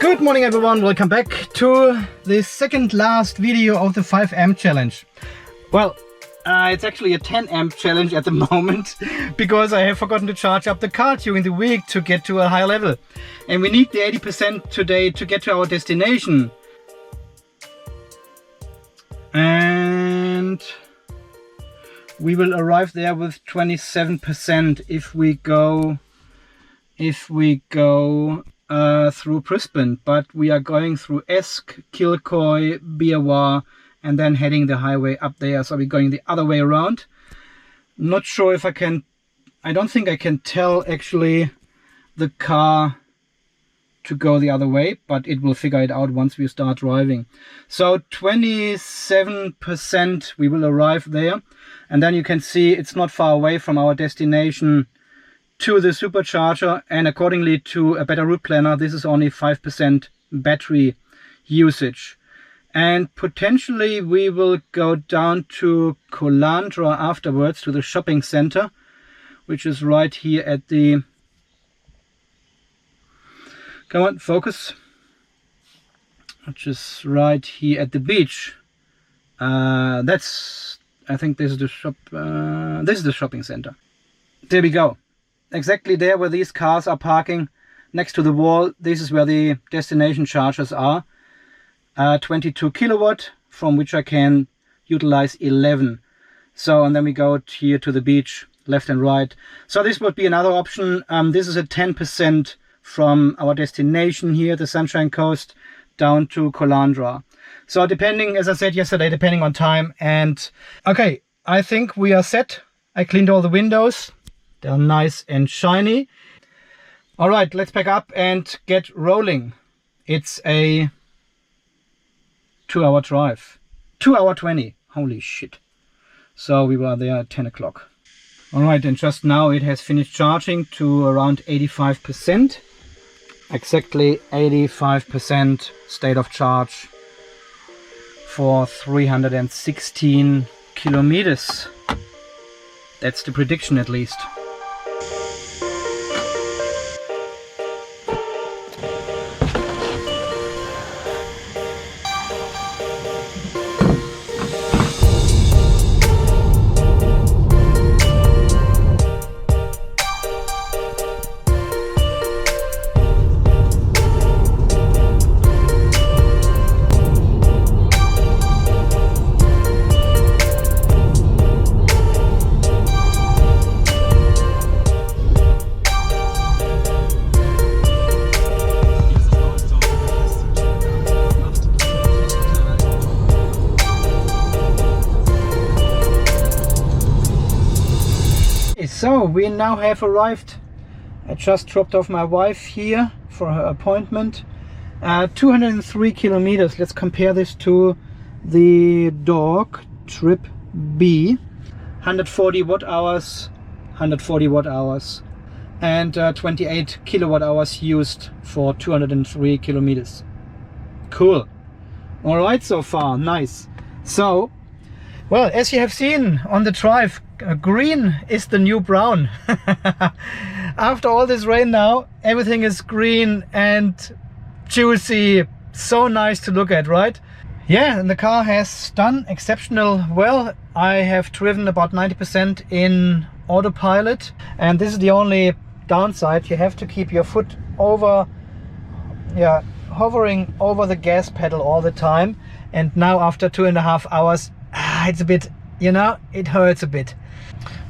Good morning everyone, welcome back to the second last video of the 5 amp challenge. Well, it's actually a 10 amp challenge at the moment because I have forgotten to charge up the car during the week to get to a higher level. And we need the 80% today to get to our destination. And we will arrive there with 27% if we go through Brisbane, but we are going through Esk, Kilcoy, Beerwah, and then heading the highway up there. So we're going the other way around. Not sure if I can, I don't think I can tell actually the car to go the other way, but it will figure it out once we start driving. So 27% we will arrive there, and then you can see it's not far away from our destination to the Supercharger, and accordingly to a better route planner, this is only 5% battery usage. And potentially we will go down to Coloundra afterwards, to the shopping center, which is right here at the, come on, focus, which is right here at the beach. I think this is the shop, this is the shopping center. There we go. Exactly there where these cars are parking next to the wall, this is where the destination chargers are. 22 kilowatt, from which I can utilize 11. So, and then we go here to the beach, left and right. So this would be another option. This is a 10% from our destination here, the Sunshine Coast, down to Coloundra. So depending, as I said yesterday, depending on time. And okay, I think we are set. I cleaned all the windows. They're nice and shiny. All right, let's pack up and get rolling. It's a 2-hour drive. 2-hour 20. Holy shit. So we were there at 10 o'clock. All right, and just now it has finished charging to around 85%. Exactly 85% state of charge for 316 kilometers. That's the prediction at least. So we now have arrived. I just dropped off my wife here for her appointment. 203 kilometers. Let's compare this to the dog trip B. 140 watt hours, 140 watt hours, and 28 kilowatt hours used for 203 kilometers. Cool. All right, so far, nice. So, well, as you have seen on the drive, green is the new brown. After all this rain now, everything is green and juicy. So nice to look at, right? Yeah, and the car has done exceptional well. I have driven about 90% in autopilot, and this is the only downside. You have to keep your foot over, hovering over the gas pedal all the time. And now after 2.5 hours, it's a bit, you know, it hurts a bit.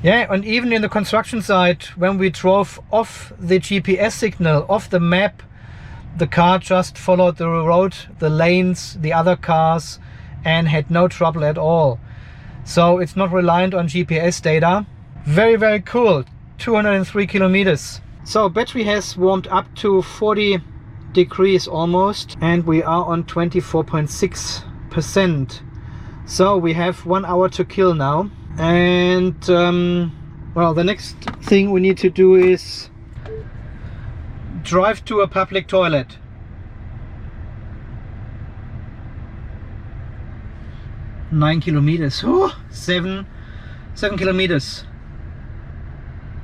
Yeah, and even in the construction site, when we drove off the GPS signal, off the map, the car just followed the road, the lanes, the other cars, and had no trouble at all. So it's not reliant on GPS data. Very, very cool. 203 kilometers. So battery has warmed up to 40 degrees almost, and we are on 24.6%. So we have 1 hour to kill now. And well, the next thing we need to do is drive to a public toilet. Nine kilometers. Oh, 7 kilometers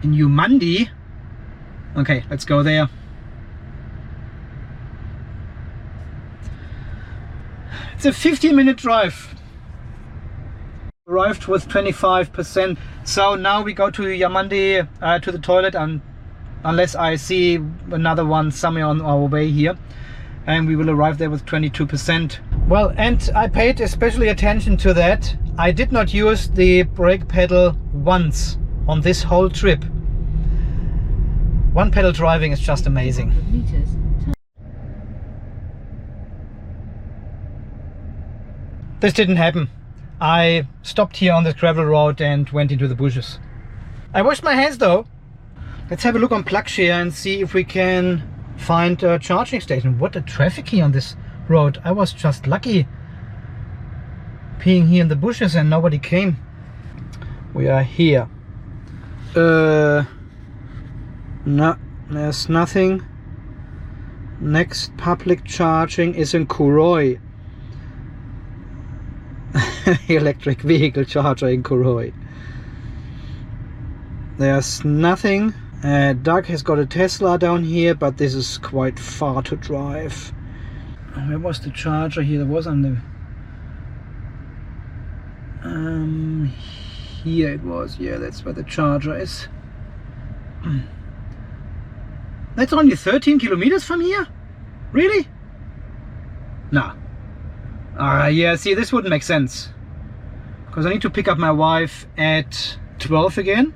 in Umandi. Okay, let's go there. It's a 15-minute drive. Arrived with 25%. So now we go to Yamandi to the toilet, and unless I see another one somewhere on our way here, and we will arrive there with 22%. Well, and I paid especially attention to that. I did not use the brake pedal once on this whole trip. One pedal driving is just amazing. This didn't happen. I stopped here on this gravel road and went into the bushes. I washed my hands though. Let's have a look on PlugShare and see if we can find a charging station. What a traffic here on this road. I was just lucky being here in the bushes and nobody came. We are here. No, there's nothing. Next public charging is in Kuroi. Electric vehicle charger in Kuroi. There's nothing. Doug has got a Tesla down here, but this is quite far to drive. Where was the charger here? There was on the here it was. Yeah, that's where the charger is. That's only 13 kilometers from here? Really? No. Yeah, see, this wouldn't make sense, because I need to pick up my wife at 12 again,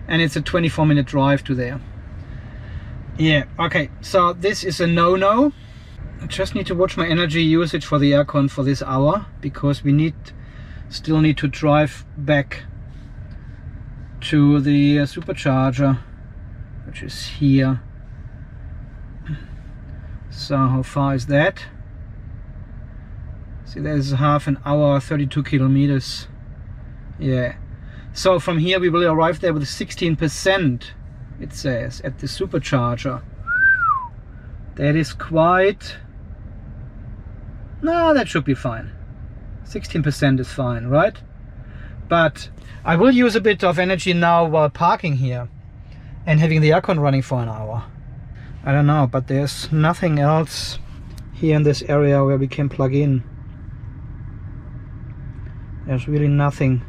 and it's a 24-minute drive to there. Yeah, okay, so this is a no-no. I just need to watch my energy usage for the aircon for this hour, because we still need to drive back to the supercharger, which is here. So how far is that? See, there's half an hour, 32 kilometers. Yeah. So from here we will arrive there with 16%, it says, at the supercharger. That is quite... No, that should be fine. 16% is fine, right? But I will use a bit of energy now while parking here and having the aircon running for an hour. I don't know, but there's nothing else here in this area where we can plug in. There's really nothing.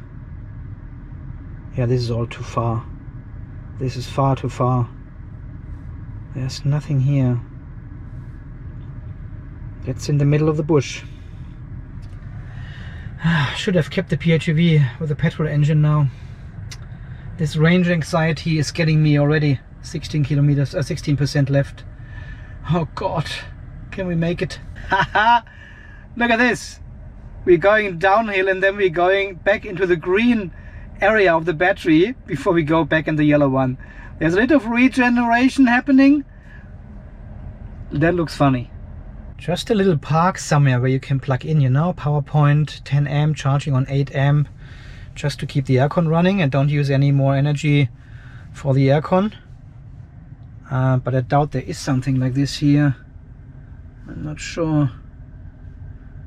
Yeah, this is all too far. This is far too far. There's nothing here. It's in the middle of the bush. Should have kept the PHEV with a petrol engine now. This range anxiety is getting me already. 16 kilometers, 16% left. Oh God, can we make it? Look at this. We're going downhill and then we're going back into the green area of the battery before we go back in the yellow one. There's a little of regeneration happening. That looks funny. Just a little park somewhere where you can plug in, you know, power point, 10 amp, charging on 8 amp, just to keep the aircon running and don't use any more energy for the aircon. But I doubt there is something like this here. I'm not sure.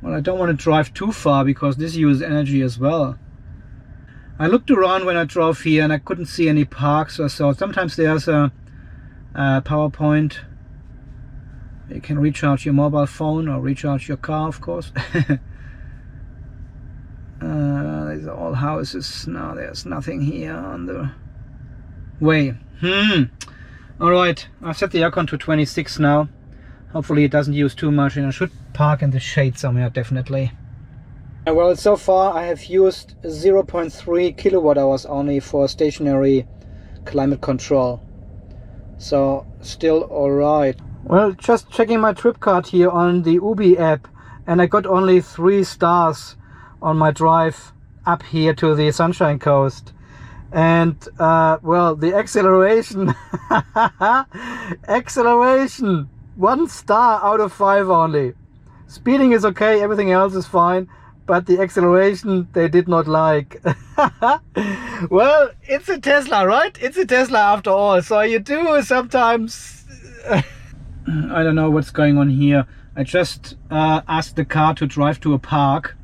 Well, I don't want to drive too far because this uses energy as well. I looked around when I drove here and I couldn't see any parks or so. Sometimes there's a power point. You can recharge your mobile phone or recharge your car, of course. These are all houses. No, there's nothing here on the way. Alright, I've set the aircon to 26 now. Hopefully it doesn't use too much, and I should park in the shade somewhere, definitely. Well, so far I have used 0.3 kilowatt hours only for stationary climate control. So, still alright. Well, just checking my trip card here on the Ubi app, and I got only 3 stars on my drive up here to the Sunshine Coast. And well, the acceleration acceleration, 1 star out of 5 only. Speeding is okay, everything else is fine, but the acceleration they did not like. Well, it's a Tesla, right? It's a Tesla after all, so you do sometimes I don't know what's going on here. I just asked the car to drive to a park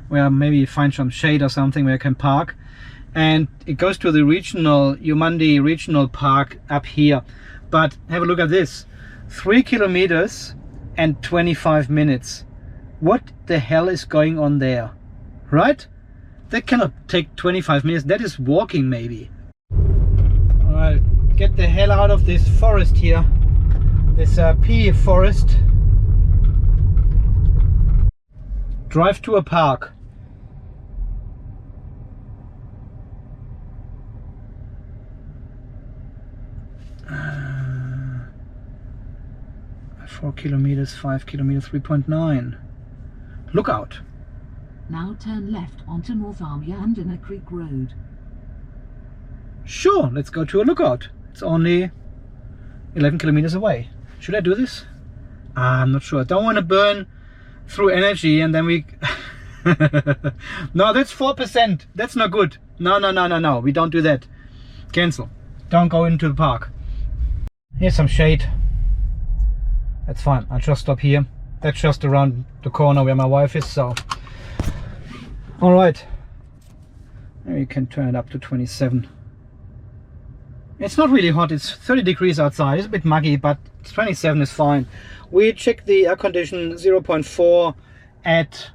where maybe find some shade or something where I can park, and it goes to the regional Yamandi regional park up here. But have a look at this, 3 kilometers and 25 minutes. What the hell is going on there, right? That cannot take 25 minutes. That is walking maybe. All right, get the hell out of this forest here. This pea forest. Drive to a park. Uh, 4 kilometers, 5 kilometers, 3.9. Lookout. Now turn left onto North Army and in a Creek Road. Sure, let's go to a lookout. It's only 11 kilometers away. Should I do this? I'm not sure. I don't want to burn through energy and then we... No, that's 4%. That's not good. No. We don't do that. Cancel. Don't go into the park. Here's some shade. That's fine. I'll just stop here. That's just around the corner where my wife is, so... Alright. You can turn it up to 27. It's not really hot. It's 30 degrees outside. It's a bit muggy, but 27 is fine. We checked the air condition 0.4 at...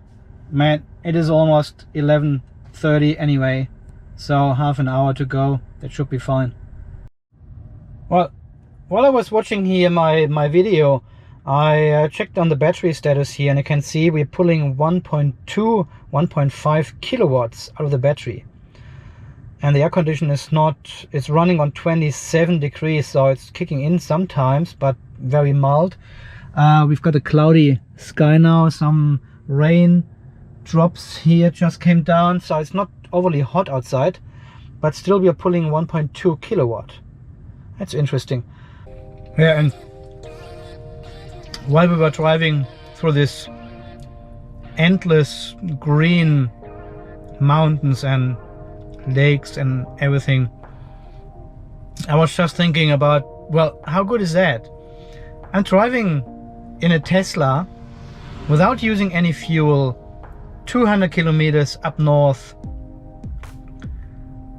Man, it is almost 11:30 anyway. So half an hour to go. That should be fine. Well, while I was watching here my video, I checked on the battery status here, and you can see we're pulling 1.5 kilowatts out of the battery. And the air condition is not, it's running on 27 degrees, so it's kicking in sometimes, but very mild. We've got a cloudy sky now, some rain drops here just came down, so it's not overly hot outside, but still we are pulling 1.2 kilowatt. That's interesting. Yeah, and while we were driving through this endless green mountains and lakes and everything, I was just thinking about, well, how good is that? I'm driving in a Tesla without using any fuel, 200 kilometers up north,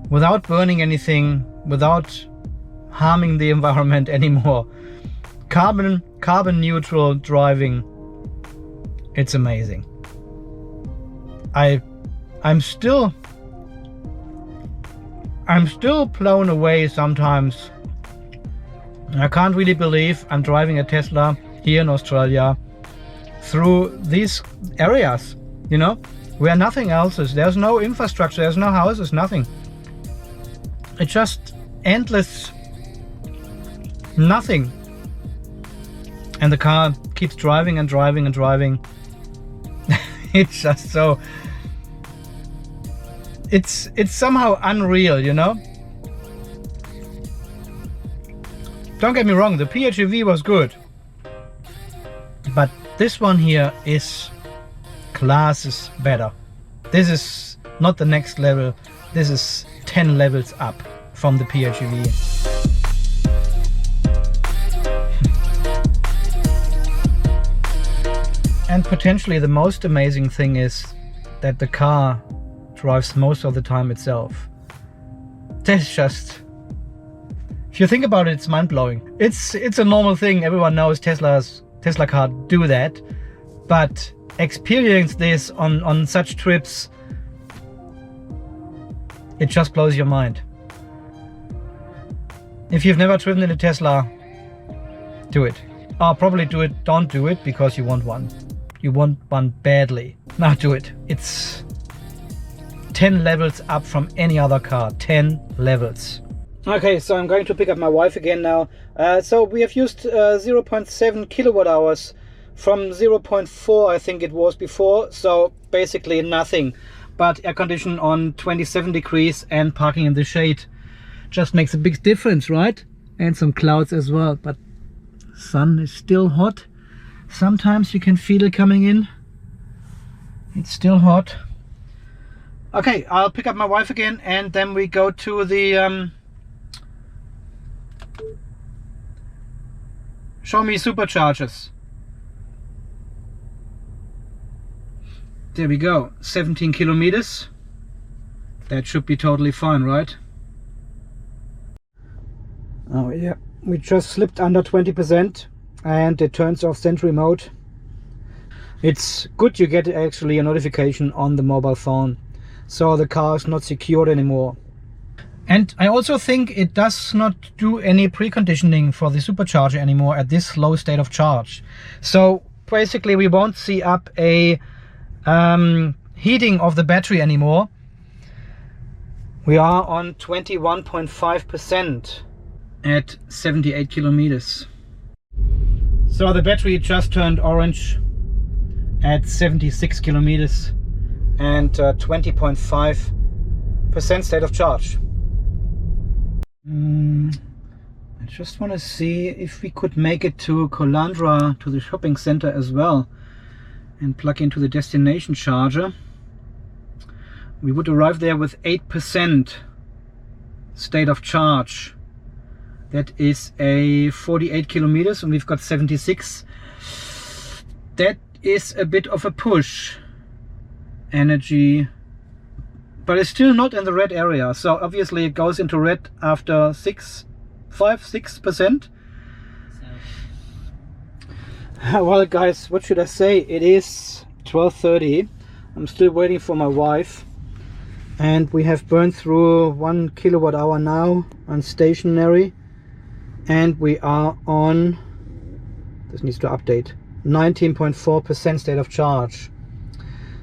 without burning anything, without harming the environment anymore. Carbon neutral driving. It's amazing. I'm still blown away sometimes. I can't really believe I'm driving a Tesla here in Australia through these areas, you know, where nothing else is. There's no infrastructure, there's no houses, nothing. It's just endless nothing. And the car keeps driving and driving and driving. It's just so... It's somehow unreal, you know? Don't get me wrong, the PHEV was good. But this one here is classes better. This is not the next level. This is 10 levels up from the PHEV. And potentially the most amazing thing is that the car drives most of the time itself. That's just... If you think about it, it's mind-blowing. It's a normal thing. Everyone knows Tesla cars do that. But experience this on such trips, it just blows your mind. If you've never driven in a Tesla, do it. Or probably do it. Don't do it because you want one. You want one badly. Now do it. It's 10 levels up from any other car. 10 levels. Okay, so I'm going to pick up my wife again now. So we have used 0.7 kilowatt hours from 0.4 I think it was before. So basically nothing. But air condition on 27 degrees and parking in the shade just makes a big difference, right? And some clouds as well. But sun is still hot. Sometimes you can feel it coming in. It's still hot. Okay, I'll pick up my wife again and then we go to the show me superchargers. There we go, 17 kilometers. That should be totally fine, right? Oh yeah, we just slipped under 20%. And it turns off sentry mode. It's good you get actually a notification on the mobile phone, so the car is not secured anymore. And I also think it does not do any preconditioning for the supercharger anymore at this low state of charge. So basically we won't see up a heating of the battery anymore. We are on 21.5% at 78 kilometers. So the battery just turned orange at 76 kilometers and 20.5% state of charge. I just want to see if we could make it to Colandra, to the shopping center as well, and plug into the destination charger. We would arrive there with 8% state of charge. That is a 48 kilometers, and we've got 76. That is a bit of a push energy, but it's still not in the red area. So obviously it goes into red after 6%. Well guys, what should I say? It is 12:30. I'm still waiting for my wife, and we have burned through 1 kilowatt hour now on stationary, and we are on, this needs to update, 19.4% state of charge.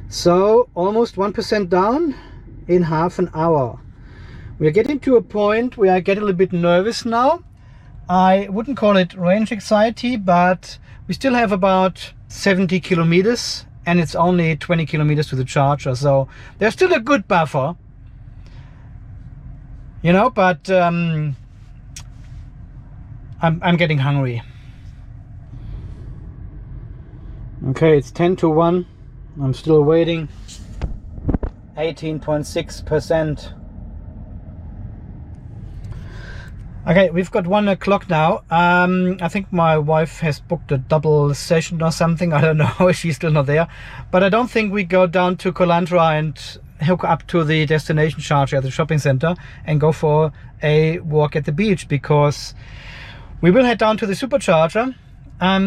So almost 1% down in half an hour. We are getting to a point where I get a little bit nervous now. I wouldn't call it range anxiety, but we still have about 70 kilometers and it's only 20 kilometers to the charger, so there's still a good buffer, you know, but I'm getting hungry. Okay, it's 10 to 1. I'm still waiting. 18.6%. Okay, we've got 1 o'clock now. I think my wife has booked a double session or something. I don't know, she's still not there. But I don't think we go down to Colandra and hook up to the destination charger at the shopping center and go for a walk at the beach, because we will head down to the supercharger,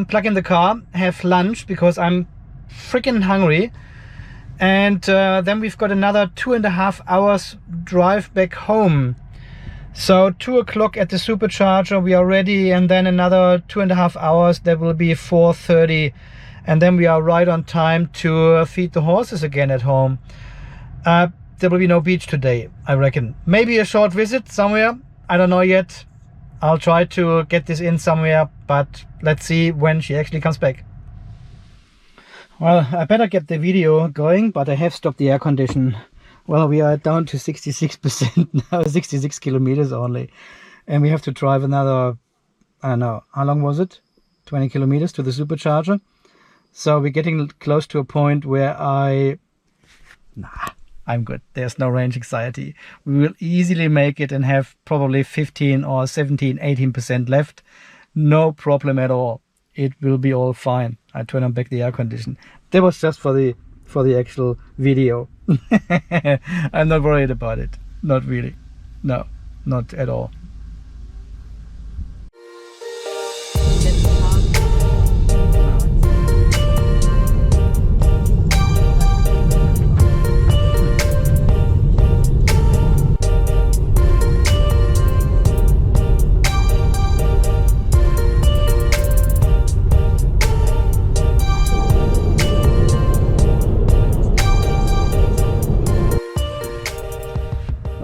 plug in the car, have lunch because I'm freaking hungry, and then we've got another 2.5 hours drive back home. So 2 o'clock at the supercharger we are ready, and then another 2.5 hours, that will be 4:30, and then we are right on time to feed the horses again at home. There will be no beach today, I reckon. Maybe a short visit somewhere, I don't know yet. I'll try to get this in somewhere, but let's see when she actually comes back. Well, I better get the video going, but I have stopped the air condition. Well, we are down to 66% now, 66 kilometers only. And we have to drive another, I don't know, how long was it? 20 kilometers to the supercharger. So we're getting close to a point where I'm good. There's no range anxiety. We will easily make it and have probably 15 or 17, 18% left. No problem at all. It will be all fine. I turn on back the air condition. That was just for the actual video. I'm not worried about it. Not really. No, not at all.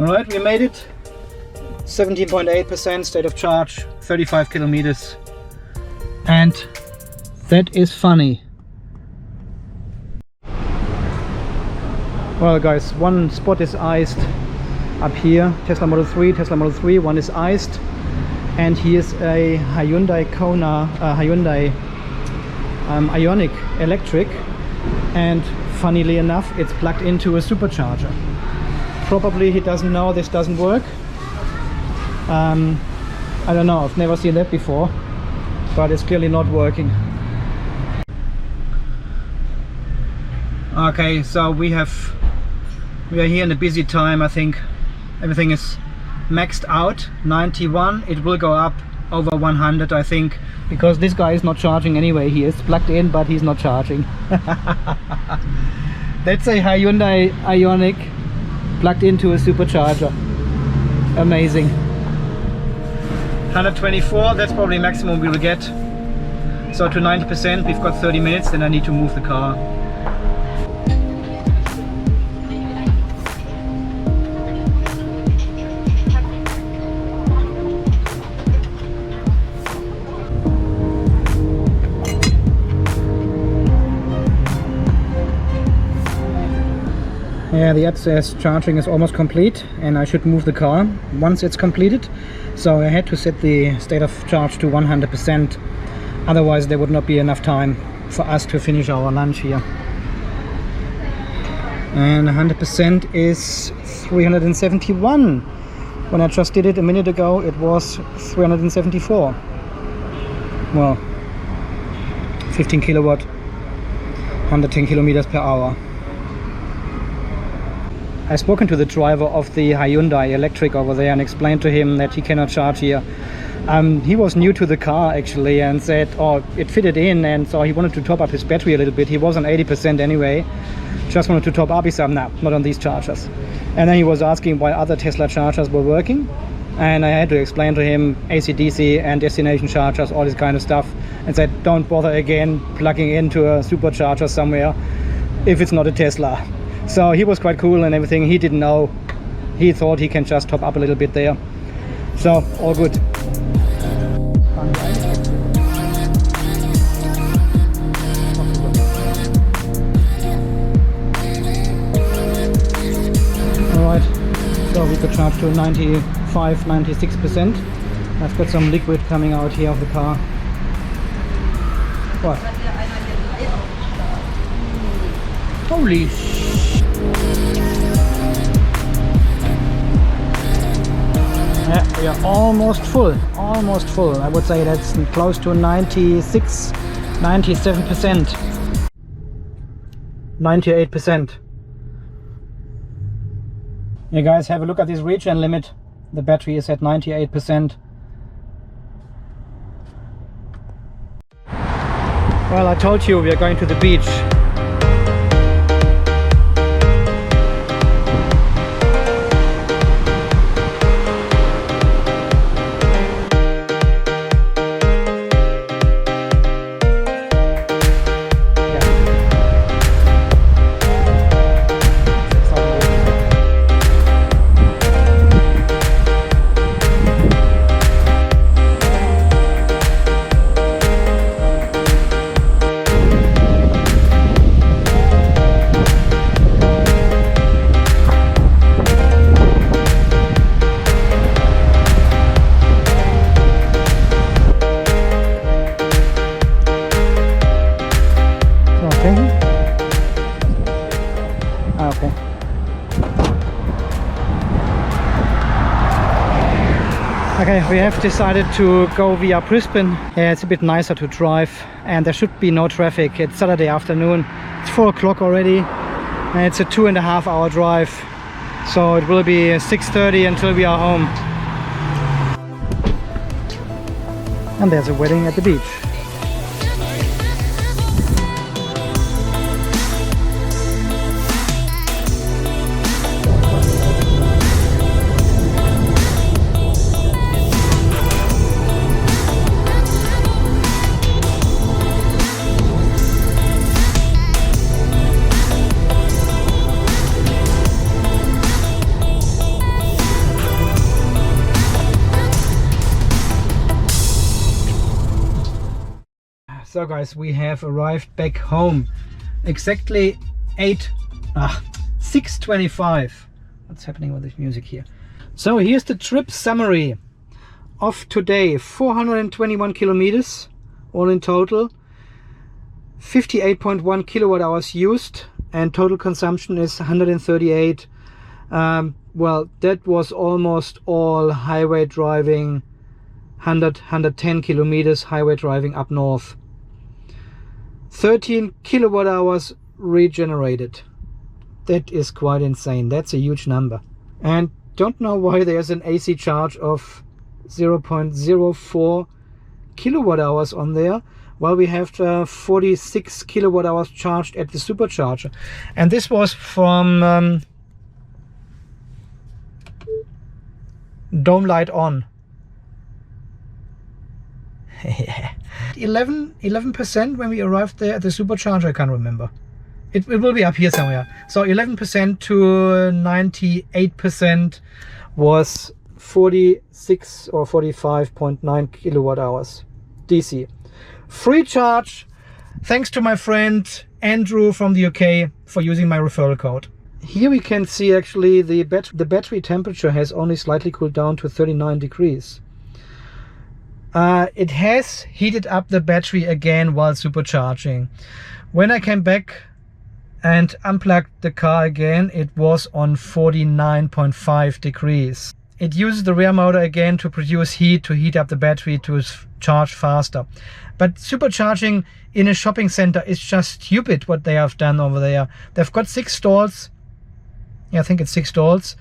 Alright, we made it. 17.8% state of charge, 35 kilometers. And that is funny. Well guys, one spot is iced up here. Tesla Model 3, one is iced. And here's a Hyundai Kona, Hyundai Ioniq Electric. And funnily enough, it's plugged into a supercharger. Probably he doesn't know this doesn't work. I don't know, I've never seen that before, but it's clearly not working. Okay, so we are here in a busy time. I think everything is maxed out. 91, it will go up over 100, I think, because this guy is not charging anyway. He is plugged in, but he's not charging. That's a Hyundai Ioniq plugged into a supercharger. Amazing. 124, that's probably maximum we'll get. So to 90%, we've got 30 minutes, then I need to move the car. Yeah, the app says charging is almost complete and I should move the car once it's completed. So I had to set the state of charge to 100%. Otherwise there would not be enough time for us to finish our lunch here. And 100% is 371. When I just did it a minute ago, it was 374. Well, 15 kilowatt, 110 kilometers per hour. I've spoken to the driver of the Hyundai electric over there and explained to him that he cannot charge here. He was new to the car actually and said, oh, it fitted in, and so he wanted to top up his battery a little bit. He was on 80% anyway, just wanted to top up. He said, no, not on these chargers. And then he was asking why other Tesla chargers were working, and I had to explain to him AC/DC and destination chargers, all this kind of stuff, and said, don't bother again plugging into a supercharger somewhere if it's not a Tesla. So he was quite cool and everything. He didn't know. He thought he can just top up a little bit there. So all good. Alright, so we could charge to 95, 96%. I've got some liquid coming out here of the car. What? Holy yeah, we are almost full, I would say that's close to 96, 97%, 98%. You guys have a look at this regen limit. The battery is at 98%. Well, I told you we are going to the beach. Okay, we have decided to go via Brisbane. Yeah, it's a bit nicer to drive and there should be no traffic. It's Saturday afternoon, it's 4 o'clock already and it's a 2.5 hour drive. So it will be 6:30 until we are home. And there's a wedding at the beach. So guys, we have arrived back home. Exactly 6:25. What's happening with this music here? So here's the trip summary of today. 421 kilometers all in total. 58.1 kilowatt hours used and total consumption is 138. Well, that was almost all highway driving, 110 kilometers highway driving up north. 13 kilowatt hours regenerated. That is quite insane. That's a huge number. And don't know why there's an AC charge of 0.04 kilowatt hours on there, while we have 46 kilowatt hours charged at the supercharger. And this was from dome light on. 11% when we arrived there at the supercharger. I can't remember. It will be up here somewhere. So 11% to 98% was 46 or 45.9 kilowatt hours DC. Free charge, thanks to my friend Andrew from the UK for using my referral code. Here we can see actually the battery temperature has only slightly cooled down to 39 degrees. It has heated up the battery again while supercharging. When I came back and unplugged the car again, it was on 49.5 degrees. It uses the rear motor again to produce heat, to heat up the battery to charge faster. But supercharging in a shopping center is just stupid what they have done over there. They've got 6 stalls. Yeah, I think it's 6 stalls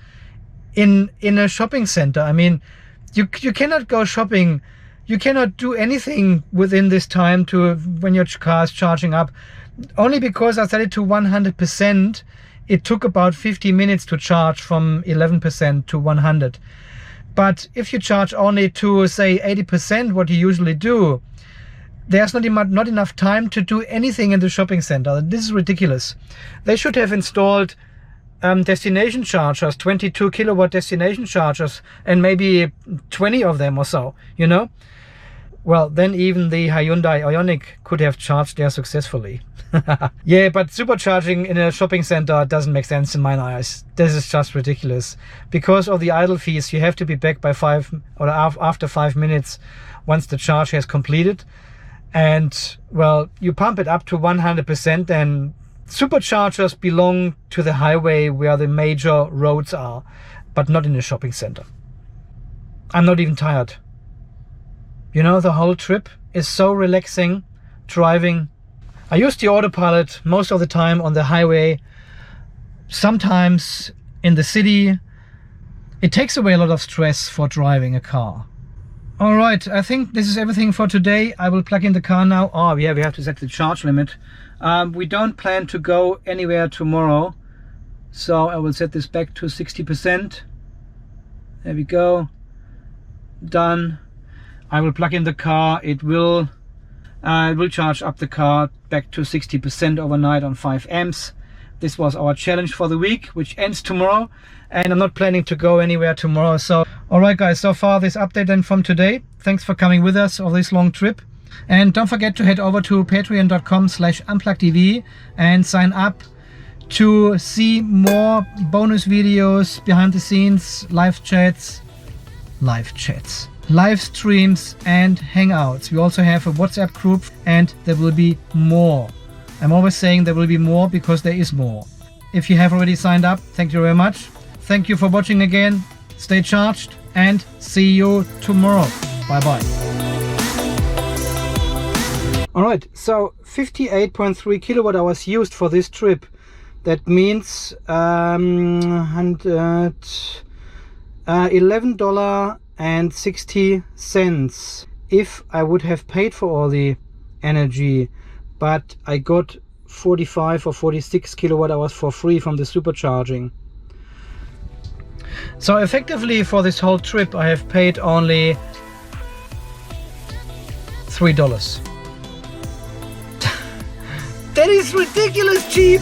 in a shopping center. I mean, you cannot go shopping. You cannot do anything within this time to when your car is charging up. Only because I set it to 100%, it took about 50 minutes to charge from 11% to 100. But if you charge only to, say, 80%, what you usually do, there's not enough time to do anything in the shopping center. This is ridiculous. They should have installed destination chargers, 22 kilowatt destination chargers, and maybe 20 of them or so, you know? Well, then even the Hyundai Ioniq could have charged there successfully. Yeah, but supercharging in a shopping center doesn't make sense in my eyes. This is just ridiculous. Because of the idle fees, you have to be back by after 5 minutes once the charge has completed. And, well, you pump it up to 100%, then superchargers belong to the highway where the major roads are, but not in a shopping center. I'm not even tired. You know, the whole trip is so relaxing driving. I use the autopilot most of the time on the highway, sometimes in the city. It takes away a lot of stress for driving a car. All right, I think this is everything for today. I will plug in the car now. Oh yeah, we have to set the charge limit. We don't plan to go anywhere tomorrow, so I will set this back to 60%. There we go. Done. I will plug in the car. It will charge up the car back to 60% overnight on 5 amps. This was our challenge for the week, which ends tomorrow, and I'm not planning to go anywhere tomorrow. So, all right, guys, so far this update then from today. Thanks for coming with us on this long trip. And don't forget to head over to patreon.com/unpluggedtv and sign up to see more bonus videos, behind the scenes, live chats, live streams and hangouts. We also have a WhatsApp group, and there will be more. I'm always saying there will be more because there is more. If you have already signed up, thank you very much. Thank you for watching again. Stay charged and see you tomorrow. Bye bye. All right, so 58.3 kilowatt hours used for this trip. That means $11.60 if I would have paid for all the energy, but I got 45 or 46 kilowatt hours for free from the supercharging. So effectively for this whole trip I have paid only $3. That is ridiculous cheap.